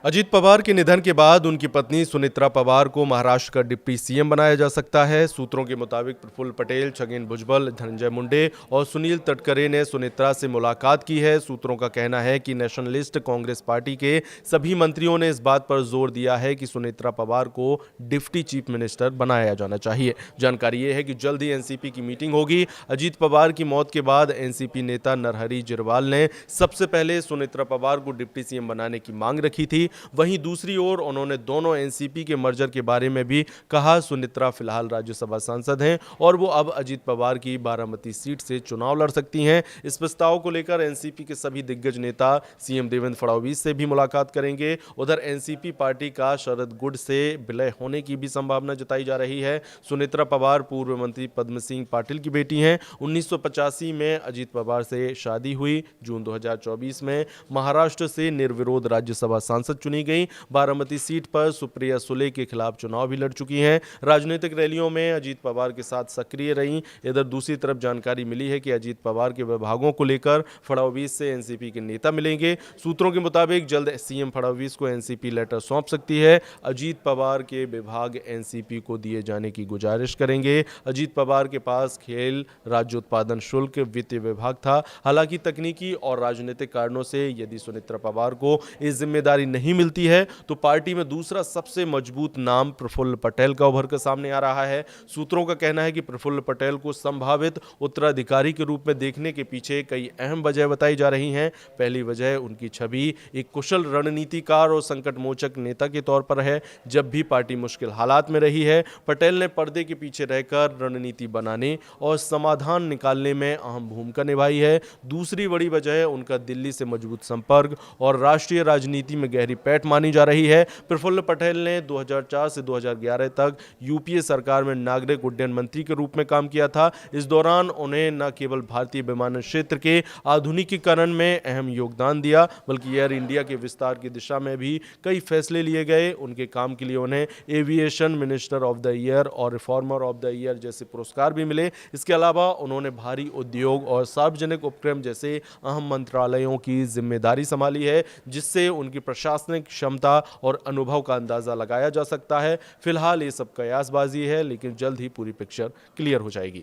अजीत पवार के निधन के बाद उनकी पत्नी सुनेत्रा पवार को महाराष्ट्र का डिप्टी सीएम बनाया जा सकता है। सूत्रों के मुताबिक प्रफुल्ल पटेल, छगन भुजबल, धनंजय मुंडे और सुनील तटकरे ने सुनेत्रा से मुलाकात की है। सूत्रों का कहना है कि नेशनलिस्ट कांग्रेस पार्टी के सभी मंत्रियों ने इस बात पर जोर दिया है कि सुनेत्रा पवार को डिप्टी चीफ मिनिस्टर बनाया जाना चाहिए। जानकारी ये है कि जल्द ही एनसीपी की मीटिंग होगी। अजीत पवार की मौत के बाद एनसीपी नेता नरहरि जिरवाल ने सबसे पहले सुनेत्रा पवार को डिप्टी सीएम बनाने की मांग रखी थी। वहीं दूसरी ओर उन्होंने दोनों एनसीपी के मर्जर के बारे में भी कहा। सुनेत्रा फिलहाल राज्यसभा सांसद हैं और वो अब अजीत पवार की बारामती सीट से चुनाव लड़ सकती हैं। इस प्रस्ताव को लेकर एनसीपी के सभी दिग्गज नेता सीएम देवेंद्र फडणवीस से भी मुलाकात करेंगे। उधर एनसीपी पार्टी का शरद गुड से विलय होने की भी संभावना जताई जा रही है। सुनेत्रा पवार पूर्व मंत्री पद्म सिंह पाटिल की बेटी हैं। 1985 में अजीत पवार से शादी हुई। जून 2024 में महाराष्ट्र से निर्विरोध राज्यसभा सांसद चुनी गई। बारामती सीट पर सुप्रिया सुले के खिलाफ चुनाव भी लड़ चुकी हैं। राजनीतिक रैलियों में अजीत पवार के साथ सक्रिय रहीं। इधर दूसरी तरफ जानकारी मिली है कि अजीत पवार के विभागों को लेकर फडणवीस से एनसीपी के नेता मिलेंगे। सूत्रों के मुताबिक जल्द सीएम फडणवीस को एनसीपी लेटर सौंप सकती है। अजीत पवार के विभाग एनसीपी को दिए जाने की गुजारिश करेंगे। अजीत पवार के पास खेल, राज्य उत्पादन शुल्क, वित्त विभाग था। हालांकि तकनीकी और राजनीतिक कारणों से यदि सुनेत्रा पवार को ये जिम्मेदारी नहीं मिलती है तो पार्टी में दूसरा सबसे मजबूत नाम प्रफुल्ल पटेल का उभर कर सामने आ रहा है। सूत्रों का कहना है कि प्रफुल्ल पटेल को संभावित उत्तराधिकारी के रूप में देखने के पीछे कई अहम वजह बताई जा रही हैं। पहली वजह उनकी छवि एक कुशल रणनीतिकार और संकट मोचक नेता के तौर पर है। जब भी पार्टी मुश्किल हालात में रही है, पटेल ने पर्दे के पीछे रहकर रणनीति बनाने और समाधान निकालने में अहम भूमिका निभाई है। दूसरी बड़ी वजह उनका दिल्ली से मजबूत संपर्क और राष्ट्रीय राजनीति में गहरी पैठ मानी जा रही है। प्रफुल्ल पटेल ने 2004 से 2011 तक यूपीए सरकार में नागरिक उड्डयन मंत्री के रूप में काम किया था। इस दौरान उन्हें न केवल भारतीय विमानन क्षेत्र के आधुनिकीकरण में अहम योगदान दिया, बल्कि एयर इंडिया के विस्तार की दिशा में भी कई फैसले लिए गए। उनके काम के लिए उन्हें aviation minister of the year और रिफॉर्मर ऑफ द ईयर जैसे पुरस्कार भी मिले। इसके अलावा उन्होंने भारी उद्योग और सार्वजनिक उपक्रम जैसे अहम मंत्रालयों की जिम्मेदारी संभाली है, जिससे उनकी प्रशासनिक क्षमता और अनुभव का अंदाजा लगाया जा सकता है। फिलहाल ये सब कयासबाजी है, लेकिन जल्द ही पूरी पिक्चर क्लियर हो जाएगी।